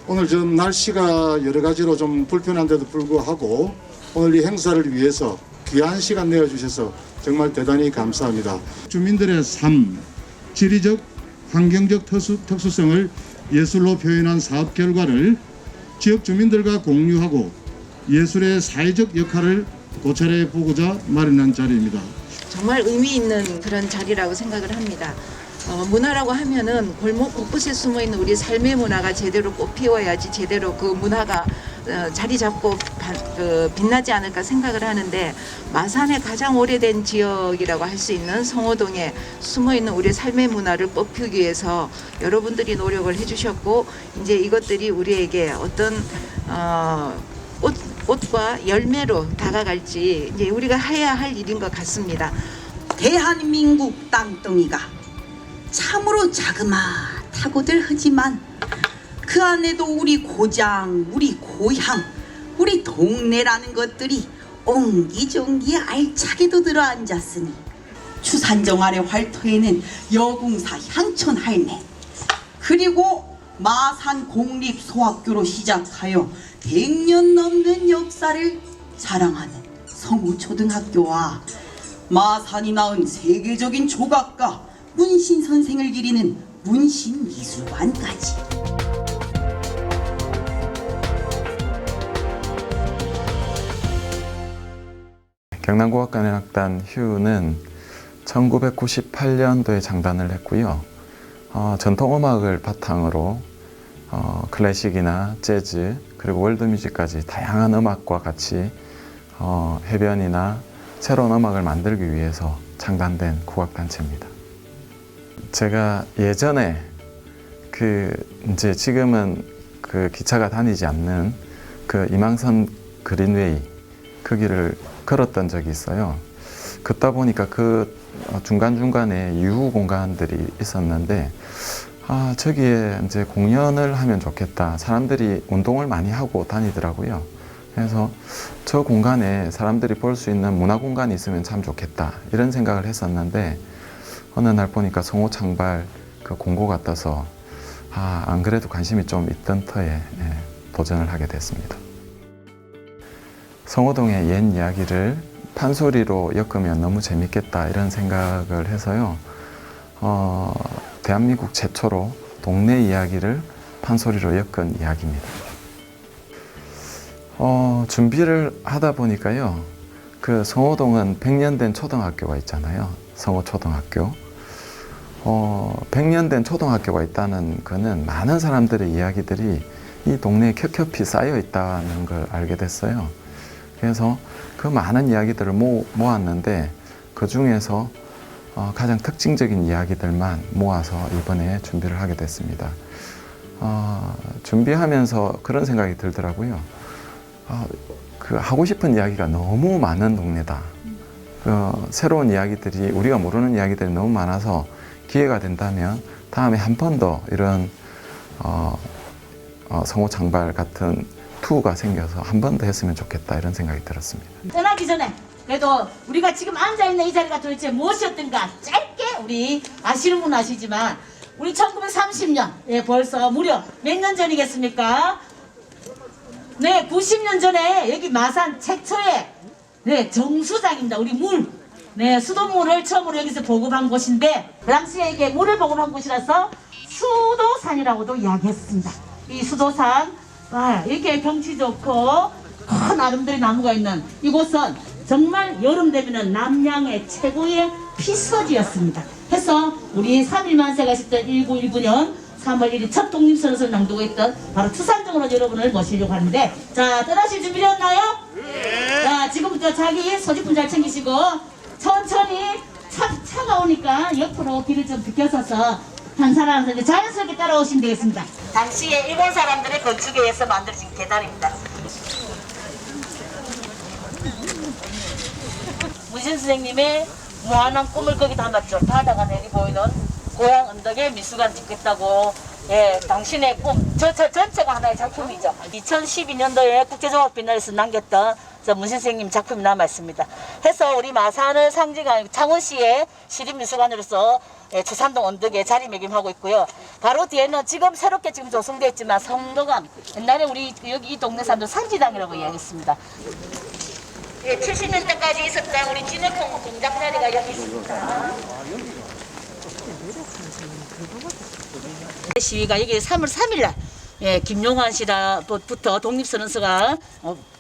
오늘 좀 날씨가 여러 가지로 좀 불편한데도 불구하고 오늘 이 행사를 위해서 귀한 시간 내어주셔서 정말 대단히 감사합니다. 주민들의 삶, 지리적, 환경적 특수성을 예술로 표현한 사업 결과를 지역 주민들과 공유하고 예술의 사회적 역할을 고찰해 보고자 마련한 자리입니다. 정말 의미 있는 그런 자리라고 생각을 합니다. 문화라고 하면은 골목 곳곳에 숨어있는 우리 삶의 문화가 제대로 꽃피워야지 제대로 그 문화가 자리 잡고 빛나지 않을까 생각을 하는데, 마산의 가장 오래된 지역이라고 할 수 있는 성호동에 숨어있는 우리 삶의 문화를 뽑히기 위해서 여러분들이 노력을 해주셨고, 이제 이것들이 우리에게 어떤 꽃과 열매로 다가갈지 이제 우리가 해야 할 일인 것 같습니다. 대한민국 땅덩이가 참으로 자그마하고들 하지만 그 안에도 우리 고장, 우리 고향, 우리 동네라는 것들이 옹기종기 알차게도 들어앉았으니 추산정 아래 활터에는 여궁사 향촌 할매, 그리고 마산 공립소학교로 시작하여 100년 넘는 역사를 자랑하는 성우초등학교와 마산이 낳은 세계적인 조각가 문신 선생을 기리는 문신미술관까지. 경남국악관현악단 휴는 1998년도에 장단을 했고요. 전통음악을 바탕으로 클래식이나 재즈 그리고 월드뮤직까지 다양한 음악과 같이 해변이나 새로운 음악을 만들기 위해서 창단된 국악단체입니다. 제가 예전에 이제 지금은 그 기차가 다니지 않는 그 이망선 그린웨이 그 길을 걸었던 적이 있어요. 걷다 보니까 그 중간중간에 유후 공간들이 있었는데 저기에 이제 공연을 하면 좋겠다. 사람들이 운동을 많이 하고 다니더라고요. 그래서 저 공간에 사람들이 볼 수 있는 문화 공간이 있으면 참 좋겠다. 이런 생각을 했었는데 어느 날 보니까 성호창발 그 공고가 떠서 안 그래도 관심이 좀 있던 터에 도전을 하게 됐습니다. 성호동의 옛 이야기를 판소리로 엮으면 너무 재밌겠다 이런 생각을 해서요. 대한민국 최초로 동네 이야기를 판소리로 엮은 이야기입니다. 준비를 하다 보니까요. 그 성호동은 100년 된 초등학교가 있잖아요. 성호초등학교. 100년 된 초등학교가 있다는 거는 많은 사람들의 이야기들이 이 동네에 켜켜이 쌓여 있다는 걸 알게 됐어요. 그래서 그 많은 이야기들을 모았는데 그 중에서 가장 특징적인 이야기들만 모아서 이번에 준비를 하게 됐습니다. 준비하면서 그런 생각이 들더라고요. 그 하고 싶은 이야기가 너무 많은 동네다. 새로운 이야기들이, 우리가 모르는 이야기들이 너무 많아서 기회가 된다면 다음에 한 번 더 이런 성호창발 같은 투어가 생겨서 한 번 더 했으면 좋겠다 이런 생각이 들었습니다. 떠나기 전에 그래도 우리가 지금 앉아있는 이 자리가 도대체 무엇이었던가 짧게 우리 아시는 분 아시지만 우리 1930년 벌써 무려 몇 년 전이겠습니까? 네, 90년 전에 여기 마산 최초의 정수장입니다. 우리 물, 수돗물을 처음으로 여기서 보급한 곳인데 그 당시에 이게 물을 보급한 곳이라서 수도산이라고도 이야기했습니다. 이 수도산, 이렇게 경치 좋고 큰 아름드리 나무가 있는 이곳은 정말 여름 되면은 남양의 최고의 피서지였습니다. 해서 우리 3.1만세가 있었던 1919년 3월 1일 첫 독립선언을 낭독고 있던 바로 추산정으로 여러분을 모시려고 하는데, 자, 떠나실 준비되었나요? 네. 자, 지금부터 자기 소지품 잘 챙기시고 천천히 차가 오니까 옆으로 길을 좀 비켜서서 한 사람한테 자연스럽게 따라오시면 되겠습니다. 당시에 일본 사람들의 건축에 의해서 만들어진 계단입니다. 문신 선생님의 무한한 꿈을 거기 담았죠. 바다가 내리 보이는 고향 언덕에 미술관 짓겠다고. 당신의 꿈, 저 전체가 하나의 작품이죠. 2012년도에 국제종합비날에서 남겼던 저 문신 선생님 작품이 남아있습니다. 해서 우리 마산을 상징하는 창원시의 시립미술관으로서 추산동 언덕에 자리매김하고 있고요. 바로 뒤에는 지금 새롭게 지금 조성되었지만 성도감, 옛날에 우리 여기 이 동네 사람들 산지당이라고 이야기했습니다. 70년대까지 있었던 우리 진흙통 공장 자리가 여기 있습니다. 시위가 여기 3월 3일 날 김용환 씨부터 독립선언서가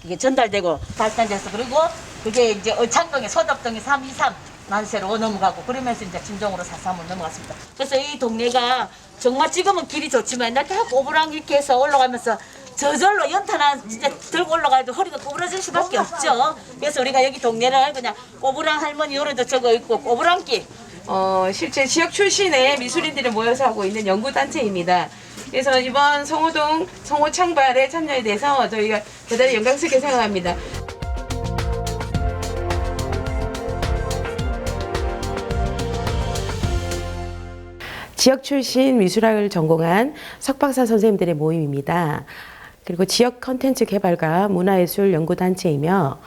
이게 전달되고 발단돼서 그리고 그게 이제 의창동에 소덕동에 323 만세로 넘어가고 그러면서 이제 진동으로 4.3으로 넘어갔습니다. 그래서 이 동네가 정말 지금은 길이 좋지만 옛날 다 꼬부랑 이렇게 해서 올라가면서 저절로 연탄 진짜 들고 올라가도 허리가 구부러질 수밖에 없죠. 그래서 우리가 여기 동네를 그냥 꼬부랑 할머니 요래도 적어 있고 꼬부랑길. 실제 지역 출신의 미술인들이 모여서 하고 있는 연구단체입니다. 그래서 이번 성호동 성호창발에 참여에 대해서 저희가 대단히 영광스럽게 생각합니다. 지역 출신 미술학을 전공한 석박사 선생님들의 모임입니다. 그리고 지역 컨텐츠 개발과 문화예술 연구단체이며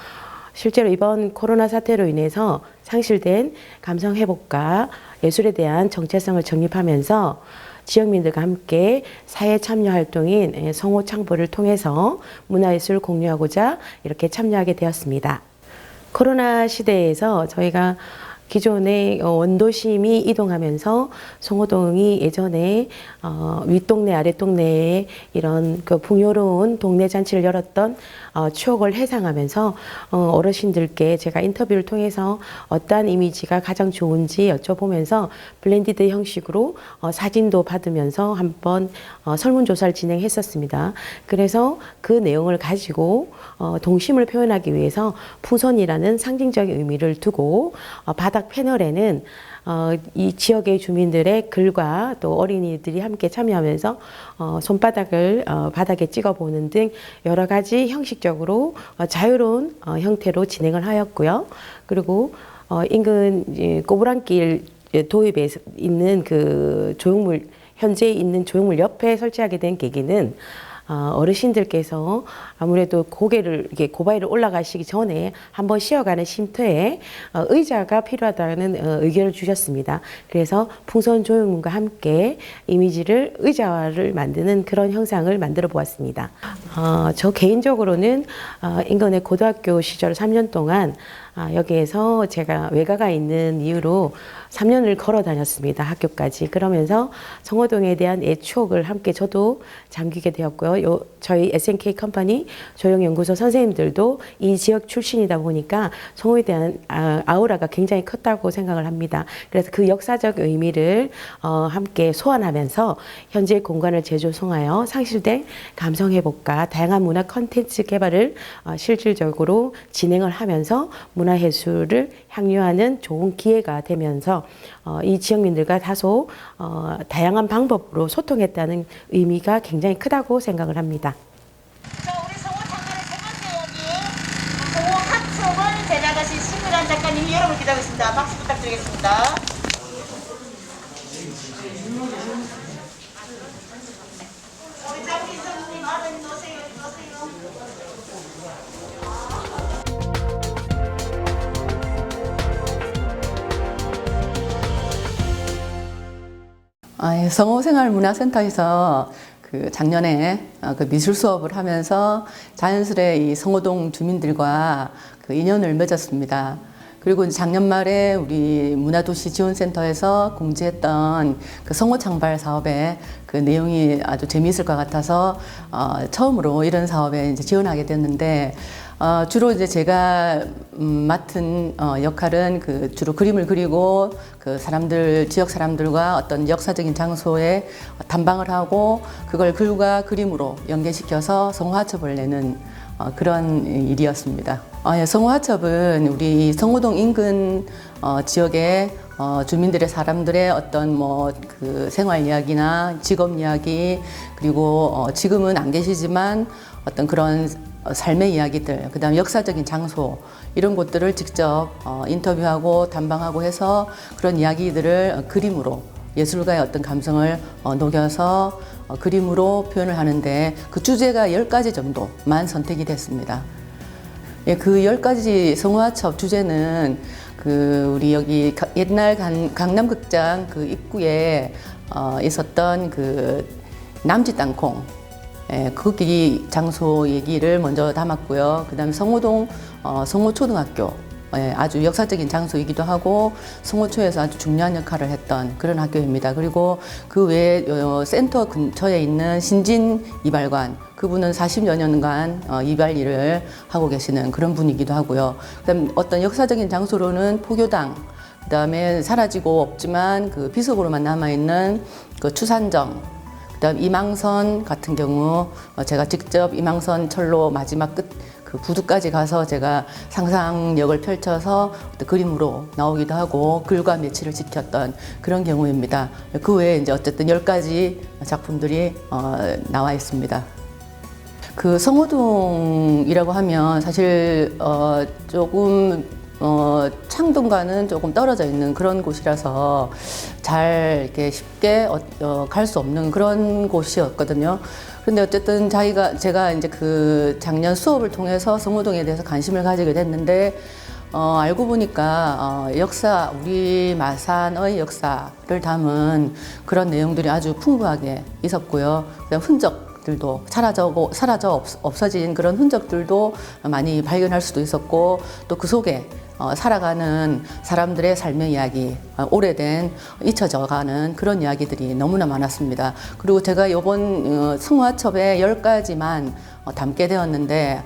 실제로 이번 코로나 사태로 인해서 상실된 감성 회복과 예술에 대한 정체성을 정립하면서 지역민들과 함께 사회 참여 활동인 성호 창보를 통해서 문화예술을 공유하고자 이렇게 참여하게 되었습니다. 코로나 시대에서 저희가 기존의 원도심이 이동하면서 성호동이 예전에 윗동네 아랫동네에 이런 그 풍요로운 동네 잔치를 열었던 추억을 회상하면서 어르신들께 제가 인터뷰를 통해서 어떠한 이미지가 가장 좋은지 여쭤보면서 블렌디드 형식으로 사진도 받으면서 한번 설문조사를 진행했었습니다. 그래서 그 내용을 가지고 동심을 표현하기 위해서 풍선이라는 상징적인 의미를 두고 바닥 패널에는 이 지역의 주민들의 글과 또 어린이들이 함께 참여하면서 손바닥을 바닥에 찍어보는 등 여러 가지 형식적으로 자유로운 형태로 진행을 하였고요. 그리고 인근 꼬부랑길 도입에 있는 그 조형물, 현재 있는 조형물 옆에 설치하게 된 계기는 어르신들께서 아무래도 고개를 이렇게 고바위를 올라가시기 전에 한번 쉬어가는 쉼터에 의자가 필요하다는 의견을 주셨습니다. 그래서 풍선 조형물과 함께 이미지를 의자화를 만드는 그런 형상을 만들어 보았습니다. 저 개인적으로는 인근의 고등학교 시절 3년 동안 여기에서 제가 외가가 있는 이유로 3년을 걸어 다녔습니다. 학교까지. 그러면서 성호동에 대한 추억을 함께 저도 잠기게 되었고요. 저희 SNK 컴퍼니 조형연구소 선생님들도 이 지역 출신이다 보니까 성호에 대한 아우라가 굉장히 컸다고 생각을 합니다. 그래서 그 역사적 의미를 함께 소환하면서 현재 공간을 재조성하여 상실된 감성 회복과 다양한 문화 콘텐츠 개발을 실질적으로 진행을 하면서 문화예술을 향유하는 좋은 기회가 되면서 이 지역민들과 다소 다양한 방법으로 소통했다는 의미가 굉장히 크다고 생각을 합니다. 자, 우리 성호 창간의 세 번째 여기 성호 합sob을 제작하신 신미란 작가님이 여러분 기다리고 있습니다. 박수 부탁드리겠습니다. 우리 장기 선생님 아버님 오세요. 성호생활문화센터에서 그 작년에 그 미술 수업을 하면서 자연스레 이 성호동 주민들과 그 인연을 맺었습니다. 그리고 작년 말에 우리 문화도시지원센터에서 공지했던 그 성호창발 사업의 그 내용이 아주 재미있을 것 같아서 처음으로 이런 사업에 이제 지원하게 됐는데 주로 이제 제가 맡은 역할은 그 주로 그림을 그리고 그 사람들, 지역 사람들과 어떤 역사적인 장소에 탐방을 하고 그걸 글과 그림으로 연계시켜서 성호화첩을 내는 그런 일이었습니다. 성호화첩은 우리 성호동 인근 지역의 주민들의 사람들의 어떤 뭐 그 생활 이야기나 직업 이야기 그리고 지금은 안 계시지만 어떤 그런 삶의 이야기들, 그 다음 역사적인 장소 이런 곳들을 직접 인터뷰하고 탐방하고 해서 그런 이야기들을 그림으로 예술가의 어떤 감성을 녹여서 그림으로 표현을 하는데 그 주제가 10가지 정도만 선택이 됐습니다. 그 10가지 성호화첩 주제는 우리 여기 옛날 강남극장 그 입구에 있었던 그 남지 땅콩, 거기 장소 얘기를 먼저 담았고요. 그다음에 성호동 성호초등학교, 아주 역사적인 장소이기도 하고 성호초에서 아주 중요한 역할을 했던 그런 학교입니다. 그리고 그 외에 센터 근처에 있는 신진 이발관, 그분은 40여 년간 이발 일을 하고 계시는 그런 분이기도 하고요. 그다음 어떤 역사적인 장소로는 포교당, 그다음에 사라지고 없지만 그 비석으로만 남아있는 그 추산정, 그다음 이망선 같은 경우 제가 직접 이망선 철로 마지막 끝 그 부두까지 가서 제가 상상력을 펼쳐서 그림으로 나오기도 하고 글과 매치를 지켰던 그런 경우입니다. 그 외에 이제 어쨌든 10가지 작품들이 나와 있습니다. 그 성호동이라고 하면 사실 조금 창동과는 조금 떨어져 있는 그런 곳이라서 잘 이렇게 쉽게 갈 수 없는 그런 곳이었거든요. 근데 어쨌든 제가 이제 그 작년 수업을 통해서 성호동에 대해서 관심을 가지게 됐는데 알고 보니까 역사, 우리 마산의 역사를 담은 그런 내용들이 아주 풍부하게 있었고요. 그다음 흔적들도 사라져 없어진 그런 흔적들도 많이 발견할 수도 있었고, 또 그 속에 살아가는 사람들의 삶의 이야기, 오래된 잊혀져가는 그런 이야기들이 너무나 많았습니다. 그리고 제가 이번 승화첩에 10가지만 담게 되었는데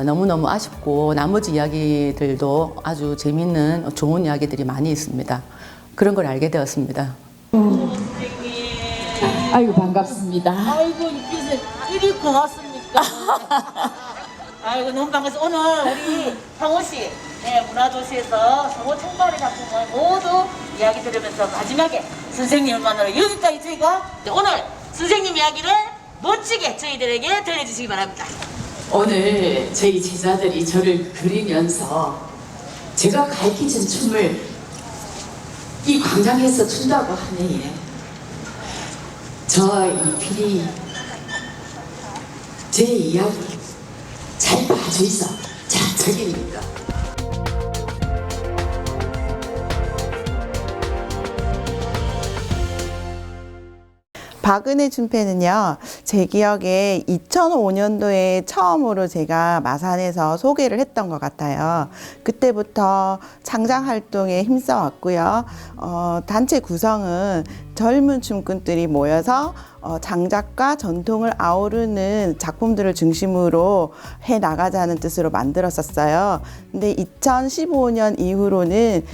너무너무 아쉽고 나머지 이야기들도 아주 재미있는 좋은 이야기들이 많이 있습니다. 그런 걸 알게 되었습니다. 아이고 반갑습니다. 아이고 이빛은 이리 고맙습니까? 아이고 너무 반갑습니다. 오늘 우리 성호시 문화도시에서 성호 총괄의 작품을 모두 이야기 들으면서 마지막에 선생님을 만나러 여기까지 저희가 오늘 선생님 이야기를 멋지게 저희들에게 들려주시기 바랍니다. 오늘 저희 제자들이 저를 그리면서 제가 가르치는 춤을 이 광장에서 춘다고 하네. 저 이필이 제 이야기 잘 봐주이소. 자, 저기입니다. 박은혜 춘패는요, 제 기억에 2005년도에 처음으로 제가 마산에서 소개를 했던 것 같아요. 그때부터 창작 활동에 힘써왔고요. 단체 구성은 젊은 춤꾼들이 모여서 장작과 전통을 아우르는 작품들을 중심으로 해 나가자는 뜻으로 만들었었어요. 근데 2015년 이후로는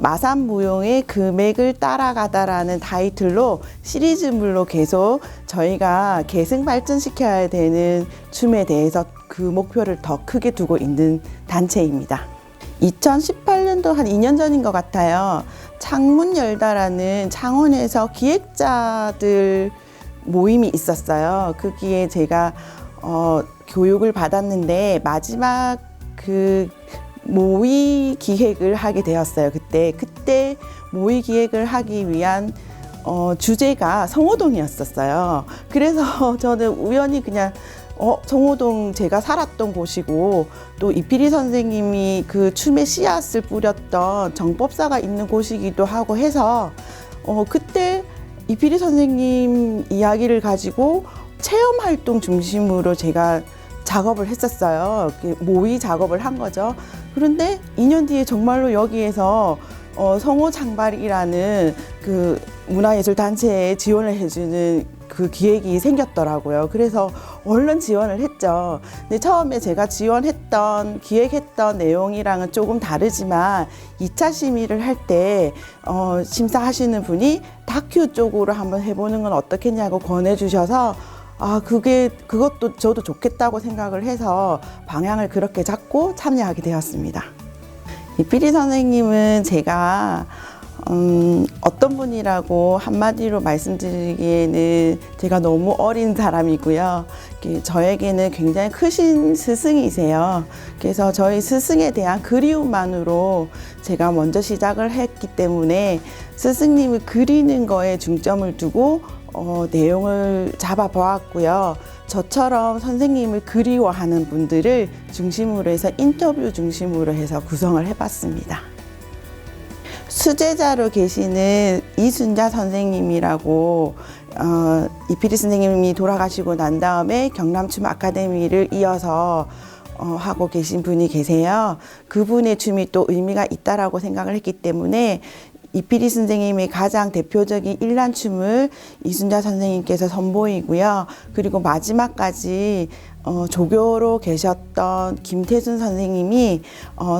마산무용의 금액을 따라가다라는 타이틀로 시리즈물로 계속 저희가 계승 발전시켜야 되는 춤에 대해서 그 목표를 더 크게 두고 있는 단체입니다. 2018년도 한 2년 전인 것 같아요. 창문 열다라는 창원에서 기획자들 모임이 있었어요. 거기에 제가 교육을 받았는데 마지막 그 모의 기획을 하게 되었어요. 그때 모의 기획을 하기 위한 주제가 성호동이었었어요. 그래서 저는 우연히 그냥 성호동 제가 살았던 곳이고 또 이필이 선생님이 그 춤의 씨앗을 뿌렸던 정법사가 있는 곳이기도 하고 해서 그때 이필이 선생님 이야기를 가지고 체험 활동 중심으로 제가 작업을 했었어요. 모의 작업을 한 거죠. 그런데 2년 뒤에 정말로 여기에서 성호장발이라는 그 문화예술단체에 지원을 해주는 그 기획이 생겼더라고요. 그래서 얼른 지원을 했죠. 근데 처음에 제가 지원했던, 기획했던 내용이랑은 조금 다르지만 2차 심의를 할 때 심사하시는 분이 다큐 쪽으로 한번 해보는 건 어떻겠냐고 권해주셔서 그것도 저도 좋겠다고 생각을 해서 방향을 그렇게 잡고 참여하게 되었습니다. 이필이 선생님은 제가 어떤 분이라고 한마디로 말씀드리기에는 제가 너무 어린 사람이고요. 저에게는 굉장히 크신 스승이세요. 그래서 저희 스승에 대한 그리움만으로 제가 먼저 시작을 했기 때문에 스승님을 그리는 거에 중점을 두고 내용을 잡아보았고요. 저처럼 선생님을 그리워하는 분들을 중심으로 해서 인터뷰 중심으로 해서 구성을 해봤습니다. 수제자로 계시는 이순자 선생님이라고 이필희 선생님이 돌아가시고 난 다음에 경남춤 아카데미를 이어서 하고 계신 분이 계세요. 그분의 춤이 또 의미가 있다라고 생각을 했기 때문에 이필희 선생님의 가장 대표적인 일란춤을 이순자 선생님께서 선보이고요. 그리고 마지막까지 조교로 계셨던 김태순 선생님이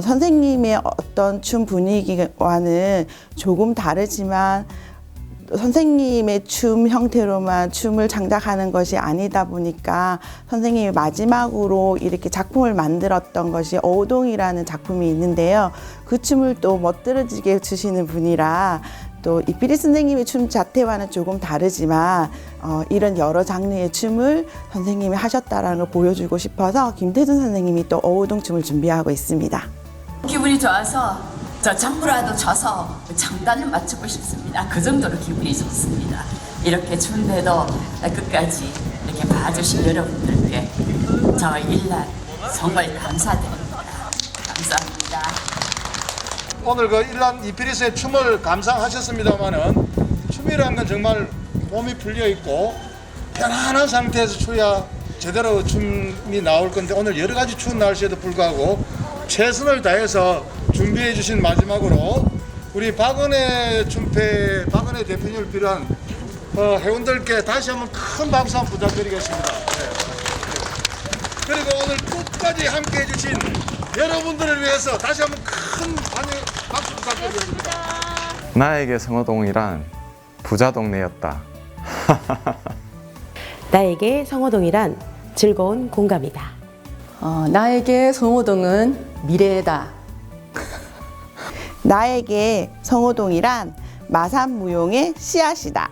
선생님의 어떤 춤 분위기와는 조금 다르지만 선생님의 춤 형태로만 춤을 창작하는 것이 아니다 보니까 선생님이 마지막으로 이렇게 작품을 만들었던 것이 어우동이라는 작품이 있는데요. 그 춤을 또 멋들어지게 추시는 분이라 또 이필희 선생님의 춤 자체와는 조금 다르지만 이런 여러 장르의 춤을 선생님이 하셨다라는 걸 보여주고 싶어서 김태순 선생님이 또 어우동 춤을 준비하고 있습니다. 기분이 좋아서 저 전부라도 져서 장단을 맞추고 싶습니다. 그 정도로 기분이 좋습니다. 이렇게 추운데도 끝까지 이렇게 봐주신 여러분들께 저 일날 정말 감사드립니다. 감사합니다. 오늘 그 일란 이필희 씨의 춤을 감상하셨습니다만은 춤이란 건 정말 몸이 풀려 있고 편안한 상태에서 춰야 제대로 춤이 나올 건데 오늘 여러 가지 추운 날씨에도 불구하고 최선을 다해서 준비해 주신 마지막으로 우리 박은혜 춤패 박은혜 대표님을 비롯한 회원들께 다시 한번 큰 박수 한번 부탁드리겠습니다. 네. 그리고 오늘 끝까지 함께 해주신 여러분들을 위해서 다시 한번 큰 박수 부탁드립니다. 나에게 성호동이란 부자 동네였다. 나에게 성호동이란 즐거운 공감이다. 나에게 성호동은 미래다. 나에게 성호동이란 마산무용의 씨앗이다.